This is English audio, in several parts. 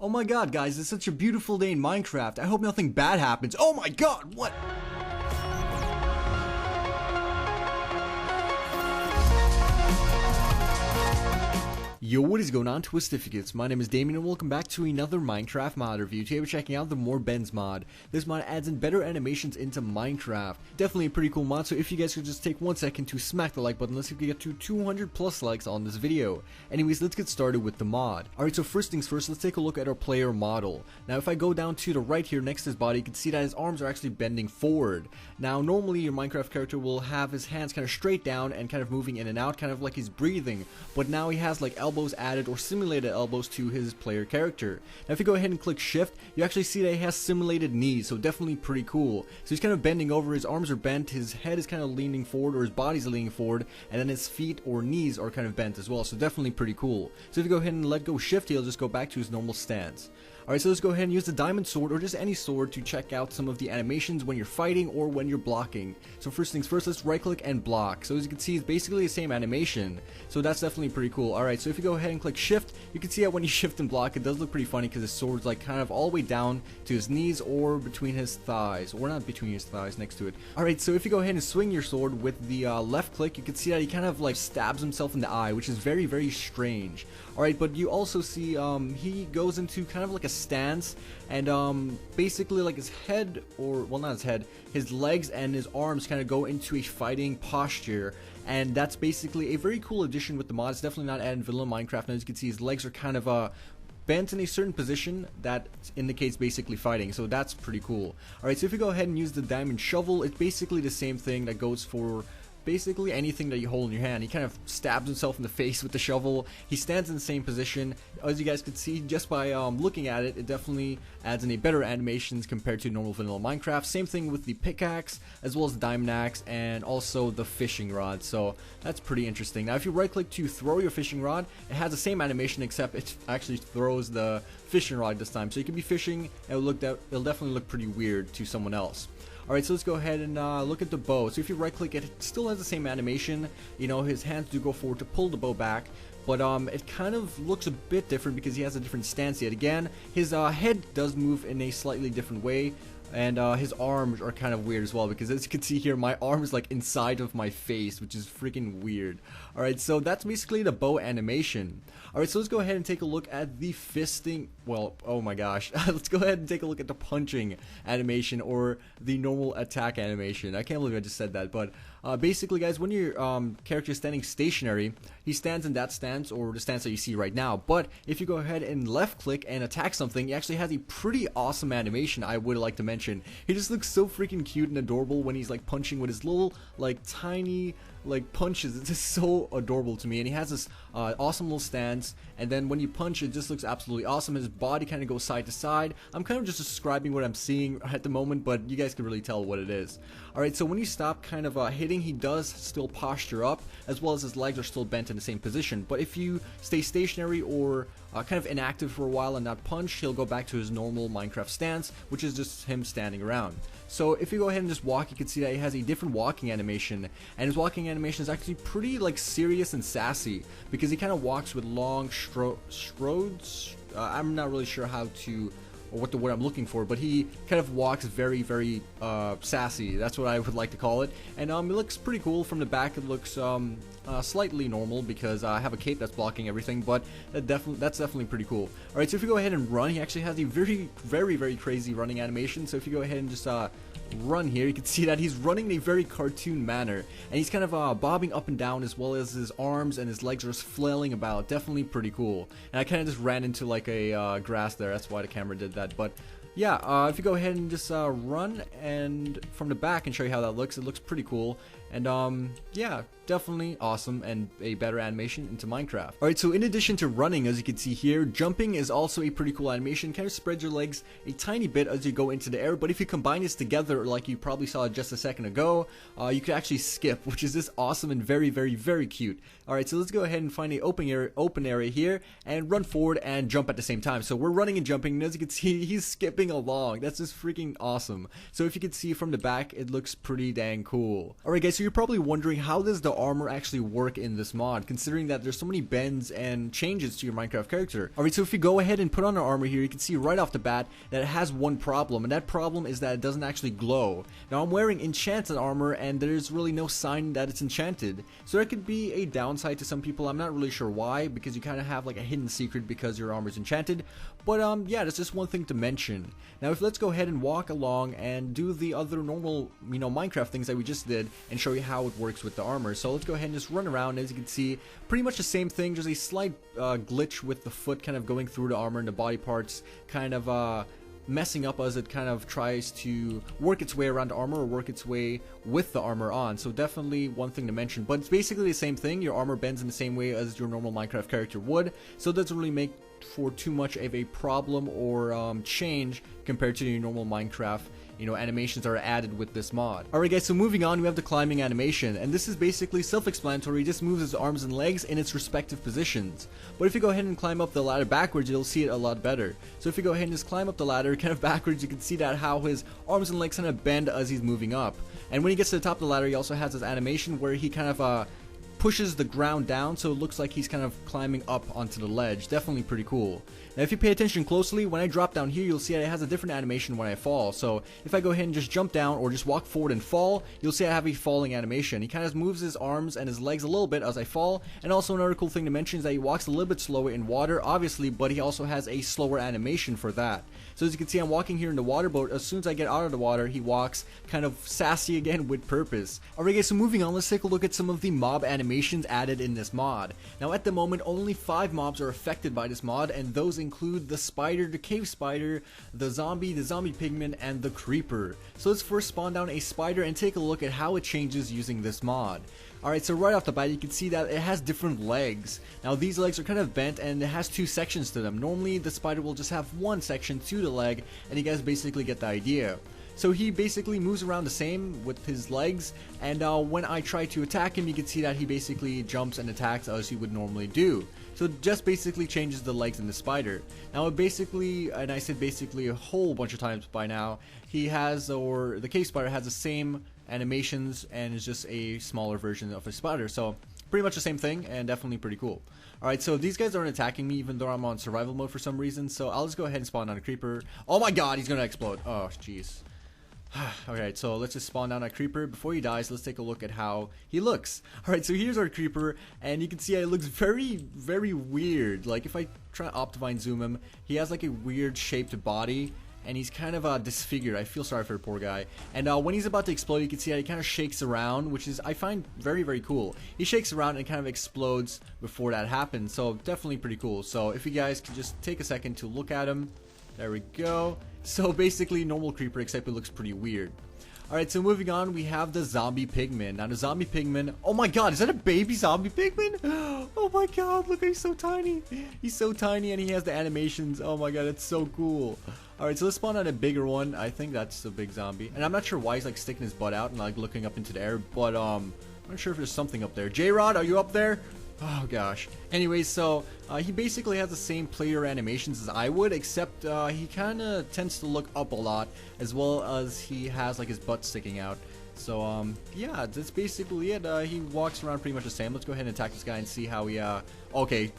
Oh my god, guys, it's such a beautiful day in Minecraft. I hope nothing bad happens. Oh my god, what? Yo, what is going on, Twistificates? My name is Damien and welcome back to another Minecraft mod review. Today we're checking out the More Bends mod. This mod adds in better animations into Minecraft. Definitely a pretty cool mod, so if you guys could just take 1 second to smack the like button, let's see if we can get to 200 plus likes on this video. Anyways, let's get started with the mod. Alright, so first things first, let's take a look at our player model. Now if I go down to the right here next to his body, you can see that his arms are actually bending forward. Now normally your Minecraft character will have his hands kind of straight down and kind of moving in and out, kind of like he's breathing, but now he has like elbows added or simulated elbows to his player character. Now if you go ahead and click shift, you actually see that he has simulated knees, so definitely pretty cool. So he's kind of bending over, his arms are bent, his head is kind of leaning forward, or his body's leaning forward, and then his feet or knees are kind of bent as well, so definitely pretty cool. So if you go ahead and let go shift, he'll just go back to his normal stance. Alright, so let's go ahead and use the diamond sword or just any sword to check out some of the animations when you're fighting or when you're blocking. So first things first, let's right click and block. So as you can see, it's basically the same animation, so that's definitely pretty cool. Alright, so if you go ahead and click shift, you can see that when you shift and block, it does look pretty funny because his sword's like kind of all the way down to his knees or between his thighs, or not between his thighs, next to it. Alright, so if you go ahead and swing your sword with the left click, you can see that he kind of like stabs himself in the eye, which is very, very strange. Alright, but you also see he goes into kind of like a stance, and basically like his head, or well, not his head, his legs and his arms kind of go into a fighting posture, and that's basically a very cool addition with the mod. It's definitely not added in vanilla Minecraft. Now as you can see, his legs are kind of bent in a certain position that indicates basically fighting, so that's pretty cool. Alright, so if you go ahead and use the diamond shovel, it's basically the same thing that goes for basically anything that you hold in your hand. He kind of stabs himself in the face with the shovel. He stands in the same position. As you guys can see just by looking at it, it definitely adds in a better animations compared to normal vanilla Minecraft. Same thing with the pickaxe, as well as the diamond axe, and also the fishing rod, so that's pretty interesting. Now if you right click to throw your fishing rod, it has the same animation except it actually throws the fishing rod this time, so you can be fishing and it'll definitely look pretty weird to someone else. Alright, so let's go ahead and look at the bow. So if you right click it, it still has the same animation. You know, his hands do go forward to pull the bow back, but it kind of looks a bit different because he has a different stance yet again. His head does move in a slightly different way, and his arms are kind of weird as well, because as you can see here, my arm is like inside of my face, which is freaking weird. Alright, so that's basically the bow animation. Alright, so let's go ahead and take a look at the fisting, well, oh my gosh, let's go ahead and take a look at the punching animation, or the normal attack animation. I can't believe I just said that, but basically guys, when your character is standing stationary, he stands in that stance, or the stance that you see right now, but if you go ahead and left click and attack something, he actually has a pretty awesome animation, I would like to mention. He just looks so freaking cute and adorable when he's like punching with his little like tiny like punches. It's just so adorable to me, and he has this awesome little stance, and then when you punch, it just looks absolutely awesome. His body kind of goes side to side. I'm kind of just describing what I'm seeing at the moment, but you guys can really tell what it is. Alright, so when you stop kind of hitting, he does still posture up, as well as his legs are still bent in the same position, but if you stay stationary or kind of inactive for a while and not punch, he'll go back to his normal Minecraft stance, which is just him standing around. So if you go ahead and just walk, you can see that he has a different walking animation, and his walking animation is actually pretty like serious and sassy, because he kind of walks with long strides. I'm not really sure how to, or what the word I'm looking for, but he kind of walks very, very sassy. That's what I would like to call it. And it looks pretty cool. From the back, it looks slightly normal because I have a cape that's blocking everything, but that's definitely pretty cool. Alright, so if you go ahead and run, he actually has a very, very, very crazy running animation. So if you go ahead and just run here, you can see that he's running in a very cartoon manner, and he's kind of bobbing up and down, as well as his arms and his legs are just flailing about. Definitely pretty cool. And I kind of just ran into like a grass there, that's why the camera did that. But yeah, if you go ahead and just run and from the back and show you how that looks, it looks pretty cool. And yeah, definitely awesome and a better animation into Minecraft. Alright, so in addition to running, as you can see here, jumping is also a pretty cool animation. Kind of spread your legs a tiny bit as you go into the air, but if you combine this together, like you probably saw just a second ago, you could actually skip, which is just awesome and very, very, very cute. Alright, so let's go ahead and find a open area here and run forward and jump at the same time. So we're running and jumping, and as you can see, he's skipping along. That's just freaking awesome. So if you can see from the back, it looks pretty dang cool. Alright guys, so you're probably wondering, how does the armor actually work in this mod, considering that there's so many bends and changes to your Minecraft character. Alright, so if you go ahead and put on our armor here, you can see right off the bat that it has one problem, and that problem is that it doesn't actually glow. Now I'm wearing enchanted armor, and there's really no sign that it's enchanted. So that could be a downside to some people. I'm not really sure why, because you kind of have like a hidden secret because your armor is enchanted. But yeah, that's just one thing to mention. Now let's go ahead and walk along and do the other normal, Minecraft things that we just did and show you how it works with the armor. So let's go ahead and just run around. As you can see, pretty much the same thing. There's a slight glitch with the foot kind of going through the armor and the body parts kind of messing up as it kind of tries to work its way around the armor or work its way with the armor on. So definitely one thing to mention, but it's basically the same thing. Your armor bends in the same way as your normal Minecraft character would, so it doesn't really make for too much of a problem or change compared to your normal Minecraft animations that are added with this mod. Alright guys, so moving on, we have the climbing animation, and this is basically self-explanatory. It just moves his arms and legs in its respective positions. But if you go ahead and climb up the ladder backwards, you'll see it a lot better. So if you go ahead and just climb up the ladder kind of backwards, you can see that how his arms and legs kind of bend as he's moving up. And when he gets to the top of the ladder, he also has this animation where he kind of pushes the ground down, so it looks like he's kind of climbing up onto the ledge. Definitely pretty cool. Now if you pay attention closely, when I drop down here, you'll see that it has a different animation when I fall. So if I go ahead and just jump down or just walk forward and fall, you'll see I have a falling animation. He kind of moves his arms and his legs a little bit as I fall. And also another cool thing to mention is that he walks a little bit slower in water, obviously, but he also has a slower animation for that. So as you can see, I'm walking here in the water, but as soon as I get out of the water, he walks kind of sassy again with purpose. Alright guys, so moving on, let's take a look at some of the mob animations added in this mod. Now at the moment, only 5 mobs are affected by this mod, and those include the spider, the cave spider, the zombie pigman, and the creeper. So let's first spawn down a spider and take a look at how it changes using this mod. Alright, so right off the bat, you can see that it has different legs. Now these legs are kind of bent and it has 2 sections to them. Normally the spider will just have 1 section to the leg, and you guys basically get the idea. So he basically moves around the same with his legs, and when I try to attack him, you can see that he basically jumps and attacks as he would normally do. So it just basically changes the legs in the spider. Now it basically, and I said basically a whole bunch of times by now, he has, or the cave spider has the same animations and is just a smaller version of a spider. So pretty much the same thing, and definitely pretty cool. Alright, so these guys aren't attacking me even though I'm on survival mode for some reason, so I'll just go ahead and spawn on a creeper. Oh my god, he's gonna explode. Oh jeez. Alright, so let's just spawn down a creeper. Before he dies, let's take a look at how he looks. Alright, so here's our creeper, and you can see it looks very, very weird. Like, if I try to optifine zoom him, he has like a weird shaped body, and he's kind of disfigured. I feel sorry for the poor guy. And when he's about to explode, you can see how he kind of shakes around, which is, I find, very, very cool. He shakes around and kind of explodes before that happens, so definitely pretty cool. So if you guys could just take a second to look at him. There we go. So basically normal creeper, except it looks pretty weird. Alright, so moving on, we have the zombie pigman. Now the zombie pigman, oh my god, is that a baby zombie pigman? Oh my god, look, he's so tiny. He's so tiny and he has the animations. Oh my god, it's so cool. Alright, so let's spawn on a bigger one. I think that's a big zombie. And I'm not sure why he's like sticking his butt out and like looking up into the air, but I'm not sure if there's something up there. J-Rod, are you up there? Oh gosh. Anyways, so he basically has the same player animations as I would, except he kind of tends to look up a lot, as well as he has like his butt sticking out. So yeah, that's basically it. He walks around pretty much the same. Let's go ahead and attack this guy and see how he okay.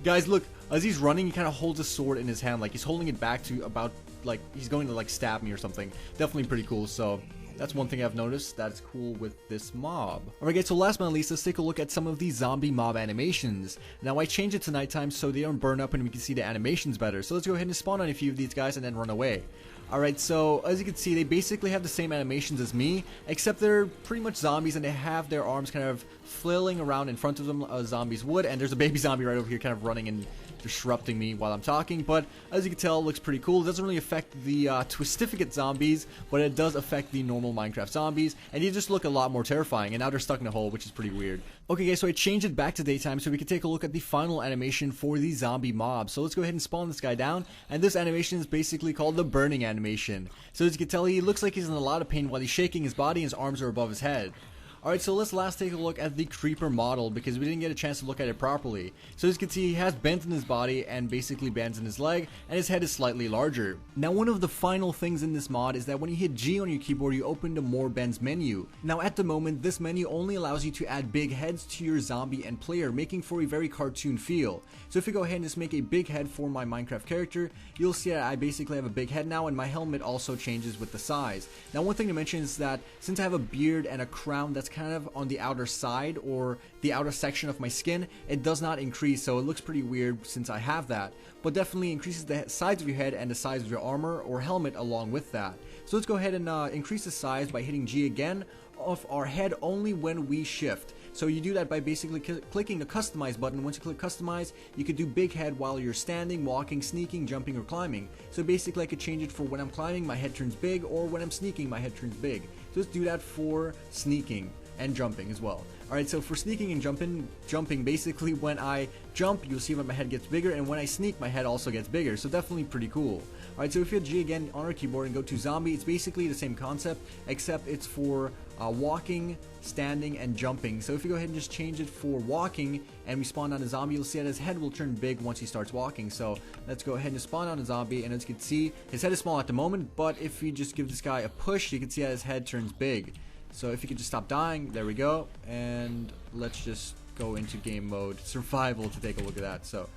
Guys, look, as he's running, he kind of holds a sword in his hand, like he's holding it back to about, like he's going to like stab me or something. Definitely pretty cool. So that's one thing I've noticed that's cool with this mob. Alright guys, so last but not least, let's take a look at some of these zombie mob animations. Now I changed it to nighttime so they don't burn up and we can see the animations better. So let's go ahead and spawn on a few of these guys and then run away. Alright, so as you can see, they basically have the same animations as me, except they're pretty much zombies and they have their arms kind of flailing around in front of them as zombies would, and there's a baby zombie right over here kind of running and disrupting me while I'm talking. But as you can tell, it looks pretty cool. It doesn't really affect the Twistificate zombies, but it does affect the normal Minecraft zombies, and they just look a lot more terrifying, and now they're stuck in a hole, which is pretty weird. Okay guys, so I changed it back to daytime so we can take a look at the final animation for the zombie mob. So let's go ahead and spawn this guy down, and this animation is basically called the burning animation. So as you can tell, he looks like he's in a lot of pain while he's shaking his body and his arms are above his head. Alright, so let's last take a look at the creeper model because we didn't get a chance to look at it properly. So as you can see, he has bends in his body and basically bends in his leg, and his head is slightly larger. Now one of the final things in this mod is that when you hit G on your keyboard, you open the more bends menu. Now at the moment, this menu only allows you to add big heads to your zombie and player, making for a very cartoon feel. So if you go ahead and just make a big head for my Minecraft character, you'll see that I basically have a big head now, and my helmet also changes with the size. Now one thing to mention is that since I have a beard and a crown that's kind of on the outer side or the outer section of my skin, it does not increase, so it looks pretty weird since I have that, but definitely increases the size of your head and the size of your armor or helmet along with that. So let's go ahead and increase the size by hitting G again of our head only when we shift. So you do that by basically clicking the customize button. Once you click customize, you could do big head while you're standing, walking, sneaking, jumping, or climbing. So basically I could change it for when I'm climbing, my head turns big, or when I'm sneaking, my head turns big. So let's do that for sneaking and jumping as well. Alright, so for sneaking and jumping, basically when I jump, you'll see that my head gets bigger, and when I sneak, my head also gets bigger, so definitely pretty cool. Alright, so if you hit G again on our keyboard and go to zombie, it's basically the same concept, except it's for walking, standing, and jumping. So if you go ahead and just change it for walking, and we spawn on a zombie, you'll see that his head will turn big once he starts walking. So let's go ahead and spawn on a zombie, and as you can see, his head is small at the moment, but if you just give this guy a push, you can see that his head turns big. So if you could just stop dying, there we go, and let's just go into game mode survival to take a look at that. So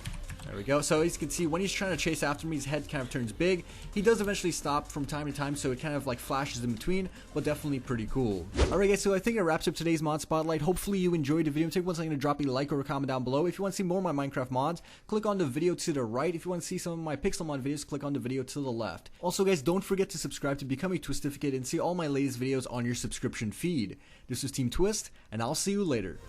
there we go. So as you can see, when he's trying to chase after me, his head kind of turns big. He does eventually stop from time to time, so it kind of like flashes in between, but definitely pretty cool. Alright guys, so I think it wraps up today's mod spotlight. Hopefully you enjoyed the video. Take one second to drop a like or a comment down below. If you want to see more of my Minecraft mods, click on the video to the right. If you want to see some of my Pixelmon videos, click on the video to the left. Also guys, don't forget to subscribe to become a Twistificate and see all my latest videos on your subscription feed. This is Team Twist, and I'll see you later.